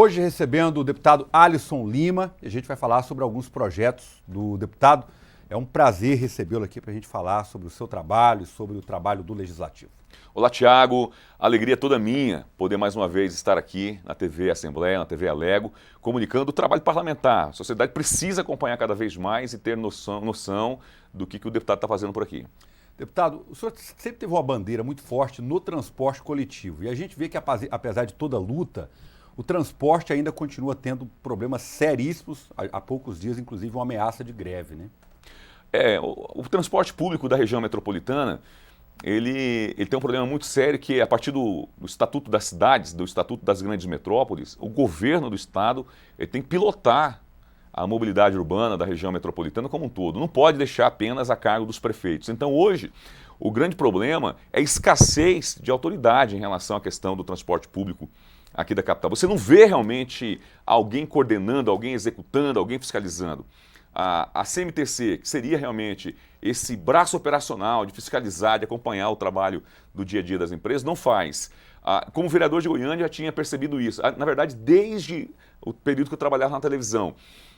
Hoje recebendo o deputado Alisson Lima, e a gente vai falar sobre alguns projetos do deputado. É um prazer recebê-lo aqui para a gente falar sobre o seu trabalho e sobre o trabalho do Legislativo. Olá, Tiago. Alegria toda minha poder mais uma vez estar aqui na TV Assembleia, na TV Alego, comunicando o trabalho parlamentar. A sociedade precisa acompanhar cada vez mais e ter noção do que o deputado está fazendo por aqui. Deputado, o senhor sempre teve uma bandeira muito forte no transporte coletivo. E a gente vê que, apesar de toda a luta, o transporte ainda continua tendo problemas seríssimos. Há poucos dias, inclusive, uma ameaça de greve, né? O transporte público da região metropolitana, ele tem um problema muito sério que, a partir do Estatuto das Cidades, do Estatuto das Grandes Metrópoles, o governo do estado ele tem que pilotar a mobilidade urbana da região metropolitana como um todo. Não pode deixar apenas a cargo dos prefeitos. Então, hoje, o grande problema é a escassez de autoridade em relação à questão do transporte público aqui da capital. Você não vê realmente alguém coordenando, alguém executando, alguém fiscalizando. A CMTC, que seria realmente esse braço operacional de fiscalizar, de acompanhar o trabalho do dia a dia das empresas, não faz. Como vereador de Goiânia, já tinha percebido isso. Na verdade, desde o período que eu trabalhava na televisão.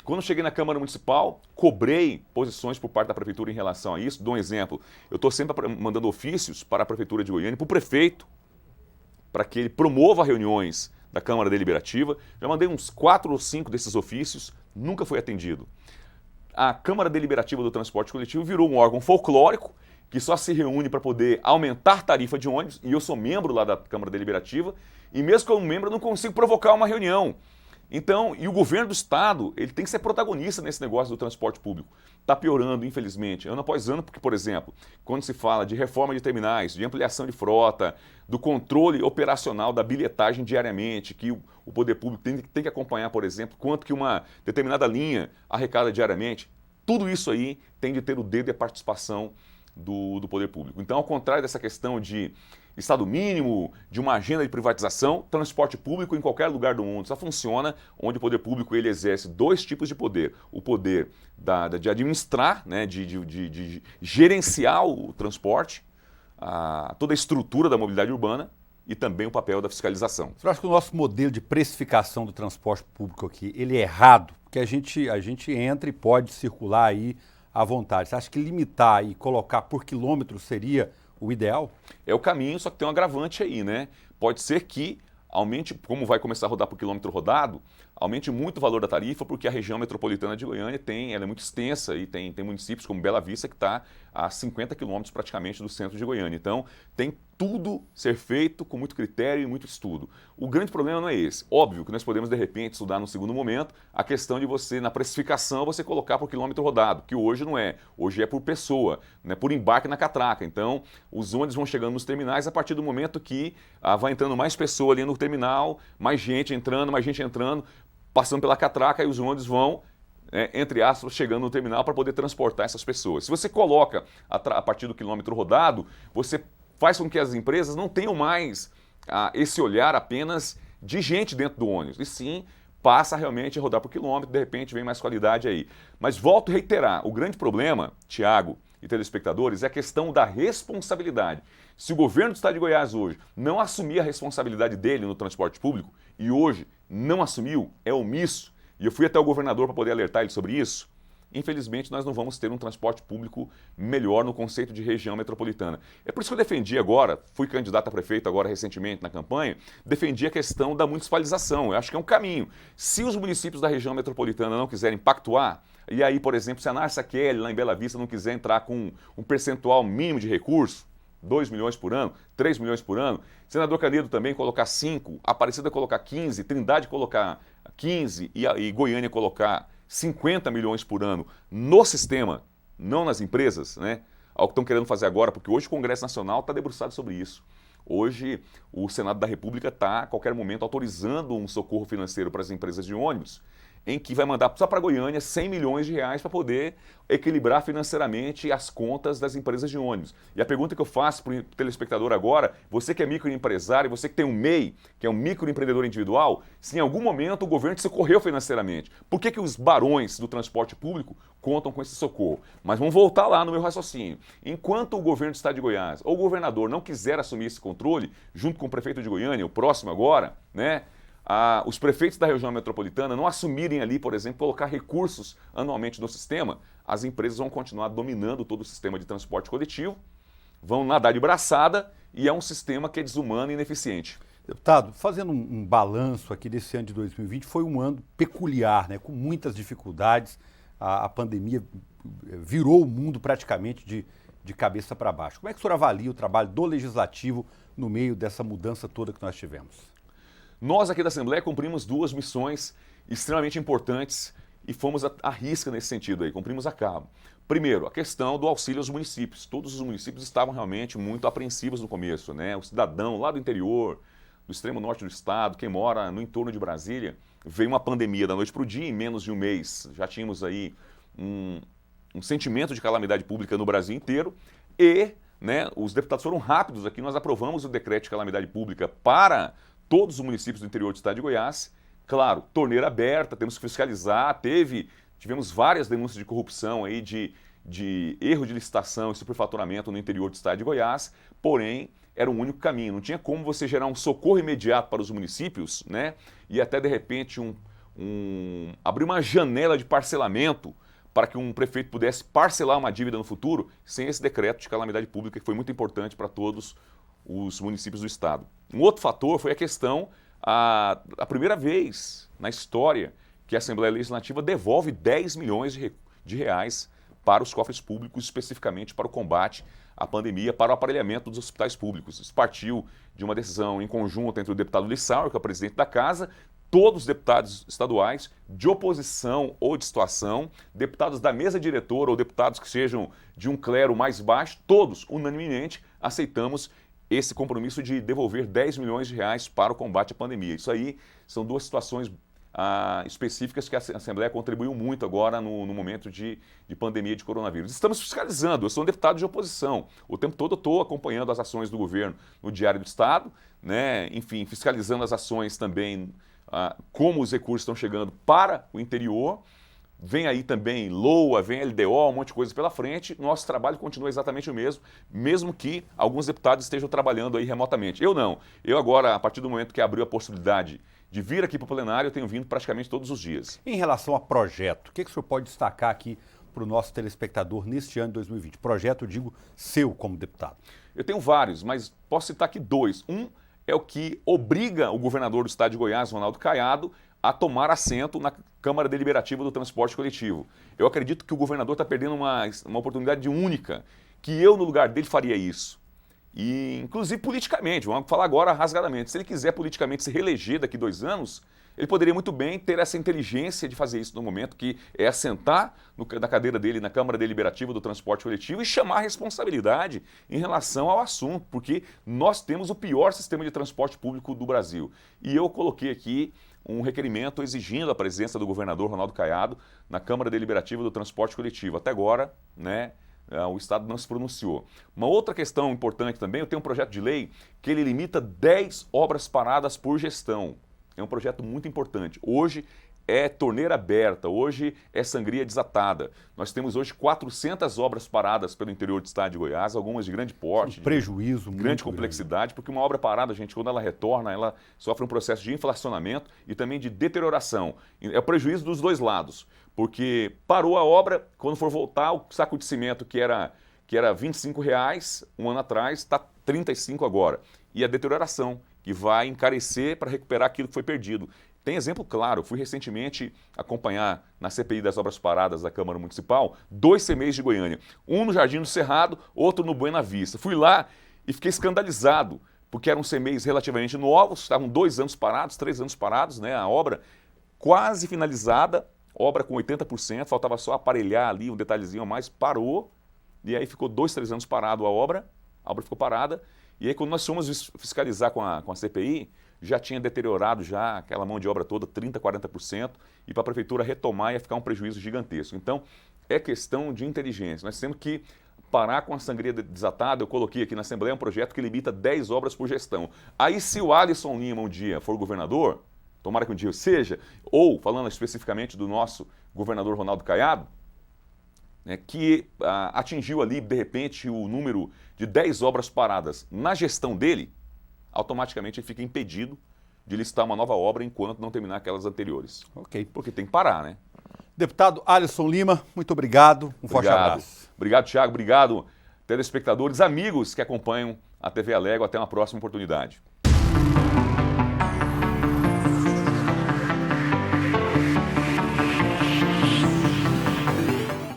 Quando cheguei na Câmara Municipal, cobrei posições por parte da Prefeitura em relação a isso. Dou um exemplo. Eu estou sempre mandando ofícios para a Prefeitura de Goiânia, para o prefeito, para que ele promova reuniões da Câmara Deliberativa. Já mandei uns 4 ou 5 desses ofícios, nunca foi atendido. A Câmara Deliberativa do Transporte Coletivo virou um órgão folclórico que só se reúne para poder aumentar tarifa de ônibus, e eu sou membro lá da Câmara Deliberativa, e mesmo como membro eu não consigo provocar uma reunião. Então, e o governo do estado, ele tem que ser protagonista nesse negócio do transporte público. Está piorando, infelizmente, ano após ano, porque, por exemplo, quando se fala de reforma de terminais, de ampliação de frota, do controle operacional da bilhetagem diariamente, que o poder público tem que acompanhar, por exemplo, quanto que uma determinada linha arrecada diariamente, tudo isso aí tem de ter o dedo e a participação do poder público. Então, ao contrário dessa questão de Estado mínimo, de uma agenda de privatização, transporte público em qualquer lugar do mundo só funciona onde o poder público ele exerce 2 tipos de poder. O poder de administrar, né, de gerenciar o transporte, toda a estrutura da mobilidade urbana e também o papel da fiscalização. Você acha que o nosso modelo de precificação do transporte público aqui, ele é errado? Porque a gente entra e pode circular aí à vontade. Você acha que limitar e colocar por quilômetro seria o ideal? É o caminho, só que tem um agravante aí, né? Pode ser que aumente, como vai começar a rodar por quilômetro rodado, aumente muito o valor da tarifa, porque a região metropolitana de Goiânia ela é muito extensa e tem municípios como Bela Vista que está a 50 quilômetros praticamente do centro de Goiânia. Então, tem tudo ser feito com muito critério e muito estudo. O grande problema não é esse. Óbvio que nós podemos, de repente, estudar no segundo momento a questão de você, na precificação, você colocar por quilômetro rodado, que hoje não é. Hoje é por pessoa, né, por embarque na catraca. Então, os ônibus vão chegando nos terminais a partir do momento que vai entrando mais pessoa ali no terminal, mais gente entrando, passando pela catraca, e os ônibus vão, entre aspas, chegando no terminal para poder transportar essas pessoas. Se você coloca a partir do quilômetro rodado, você faz com que as empresas não tenham mais esse olhar apenas de gente dentro do ônibus, e sim passa realmente a rodar por quilômetro, de repente vem mais qualidade aí. Mas volto a reiterar, o grande problema, Tiago e telespectadores, é a questão da responsabilidade. Se o governo do estado de Goiás hoje não assumir a responsabilidade dele no transporte público, e hoje não assumiu, é omisso, e eu fui até o governador para poder alertar ele sobre isso, infelizmente nós não vamos ter um transporte público melhor no conceito de região metropolitana. É por isso que eu defendi agora, fui candidato a prefeito agora recentemente na campanha, defendi a questão da municipalização. Eu acho que é um caminho. Se os municípios da região metropolitana não quiserem pactuar, e aí, por exemplo, se a Narsa Kelly, lá em Bela Vista, não quiser entrar com um percentual mínimo de recurso, 2 milhões por ano, 3 milhões por ano, senador Canedo também colocar 5, Aparecida colocar 15, Trindade colocar 15 e Goiânia colocar 50 milhões por ano no sistema, não nas empresas, né? Ao que estão querendo fazer agora, porque hoje o Congresso Nacional está debruçado sobre isso. Hoje o Senado da República está, a qualquer momento, autorizando um socorro financeiro para as empresas de ônibus, em que vai mandar só para Goiânia 100 milhões de reais para poder equilibrar financeiramente as contas das empresas de ônibus. E a pergunta que eu faço para o telespectador agora, você que é microempresário, você que tem um MEI, que é um microempreendedor individual, se em algum momento o governo te socorreu financeiramente, por que os barões do transporte público contam com esse socorro? Mas vamos voltar lá no meu raciocínio. Enquanto o governo do estado de Goiás ou o governador não quiser assumir esse controle, junto com o prefeito de Goiânia, o próximo agora, né? os prefeitos da região metropolitana não assumirem ali, por exemplo, colocar recursos anualmente no sistema, as empresas vão continuar dominando todo o sistema de transporte coletivo, vão nadar de braçada e é um sistema que é desumano e ineficiente. Deputado, fazendo um balanço aqui desse ano de 2020, foi um ano peculiar, né, com muitas dificuldades. A pandemia virou o mundo praticamente de cabeça para baixo. Como é que o senhor avalia o trabalho do Legislativo no meio dessa mudança toda que nós tivemos? Nós aqui da Assembleia cumprimos duas missões extremamente importantes e fomos à risca nesse sentido aí, cumprimos a cabo. Primeiro, a questão do auxílio aos municípios. Todos os municípios estavam realmente muito apreensivos no começo, né? O cidadão lá do interior, do extremo norte do estado, quem mora no entorno de Brasília, veio uma pandemia da noite para o dia, em menos de um mês. Já tínhamos aí um sentimento de calamidade pública no Brasil inteiro e, né, os deputados foram rápidos aqui, nós aprovamos o decreto de calamidade pública para todos os municípios do interior do estado de Goiás. Claro, torneira aberta, temos que fiscalizar, tivemos várias denúncias de corrupção aí, de erro de licitação e superfaturamento no interior do estado de Goiás, porém, era o único caminho. Não tinha como você gerar um socorro imediato para os municípios, né? E até, de repente, abrir uma janela de parcelamento para que um prefeito pudesse parcelar uma dívida no futuro, sem esse decreto de calamidade pública, que foi muito importante para todos os municípios do estado. Um outro fator foi a questão, a primeira vez na história que a Assembleia Legislativa devolve 10 milhões de reais para os cofres públicos, especificamente para o combate à pandemia, para o aparelhamento dos hospitais públicos. Isso partiu de uma decisão em conjunto entre o deputado Lissauer, que é o presidente da Casa, todos os deputados estaduais, de oposição ou de situação, deputados da mesa diretora ou deputados que sejam de um clero mais baixo, todos, unanimemente, aceitamos esse compromisso de devolver 10 milhões de reais para o combate à pandemia. Isso aí são duas situações específicas que a Assembleia contribuiu muito agora no momento de pandemia de coronavírus. Estamos fiscalizando, eu sou um deputado de oposição, o tempo todo eu estou acompanhando as ações do governo no Diário do Estado, né? Enfim, fiscalizando as ações também, como os recursos estão chegando para o interior. Vem aí também LOA, vem LDO, um monte de coisa pela frente. Nosso trabalho continua exatamente o mesmo, mesmo que alguns deputados estejam trabalhando aí remotamente. Eu não. Eu agora, a partir do momento que abriu a possibilidade de vir aqui para o plenário, eu tenho vindo praticamente todos os dias. Em relação a projeto, o que o senhor pode destacar aqui para o nosso telespectador neste ano de 2020? Projeto, eu digo, seu como deputado. Eu tenho vários, mas posso citar aqui dois. Um é o que obriga o governador do estado de Goiás, Ronaldo Caiado, a tomar assento na Câmara Deliberativa do Transporte Coletivo. Eu acredito que o governador está perdendo uma oportunidade única, que eu, no lugar dele, faria isso. E, inclusive, politicamente, vamos falar agora rasgadamente, se ele quiser politicamente se reeleger daqui 2 anos, ele poderia muito bem ter essa inteligência de fazer isso no momento, que é assentar na cadeira dele, na Câmara Deliberativa do Transporte Coletivo e chamar a responsabilidade em relação ao assunto, porque nós temos o pior sistema de transporte público do Brasil. E eu coloquei aqui um requerimento exigindo a presença do governador Ronaldo Caiado na Câmara Deliberativa do Transporte Coletivo. Até agora, né, o Estado não se pronunciou. Uma outra questão importante também, eu tenho um projeto de lei que ele limita 10 obras paradas por gestão. É um projeto muito importante. Hoje é torneira aberta, hoje é sangria desatada. Nós temos hoje 400 obras paradas pelo interior do estado de Goiás, algumas de grande porte, prejuízo, de grande complexidade, porque uma obra parada, gente, quando ela retorna, ela sofre um processo de inflacionamento e também de deterioração. É o prejuízo dos dois lados, porque parou a obra, quando for voltar, o saco de cimento que era R$ 25 um ano atrás, está R$ 35 agora. E a deterioração, que vai encarecer para recuperar aquilo que foi perdido. Tem exemplo claro, fui recentemente acompanhar na CPI das obras paradas da Câmara Municipal 2 CMEs de Goiânia, um no Jardim do Cerrado, outro no Buena Vista. Fui lá e fiquei escandalizado, porque eram CMEs relativamente novos, estavam 2 anos parados, 3 anos parados, né? A obra quase finalizada, obra com 80%, faltava só aparelhar ali um detalhezinho a mais, parou, e aí ficou 2, 3 anos parado a obra ficou parada, e aí quando nós fomos fiscalizar com a CPI, já tinha deteriorado já aquela mão de obra toda, 30%, 40%, e para a prefeitura retomar ia ficar um prejuízo gigantesco. Então, é questão de inteligência. Nós temos que parar com a sangria desatada. Eu coloquei aqui na Assembleia um projeto que limita 10 obras por gestão. Aí, se o Alisson Lima um dia for governador, tomara que um dia seja, ou, falando especificamente do nosso governador Ronaldo Caiado, né, que atingiu ali, de repente, o número de 10 obras paradas na gestão dele, automaticamente ele fica impedido de licitar uma nova obra enquanto não terminar aquelas anteriores. Ok. Porque tem que parar, né? Deputado Alisson Lima, muito obrigado. Um forte abraço. Obrigado, Thiago. Obrigado, telespectadores, amigos que acompanham a TV Alego. Até uma próxima oportunidade.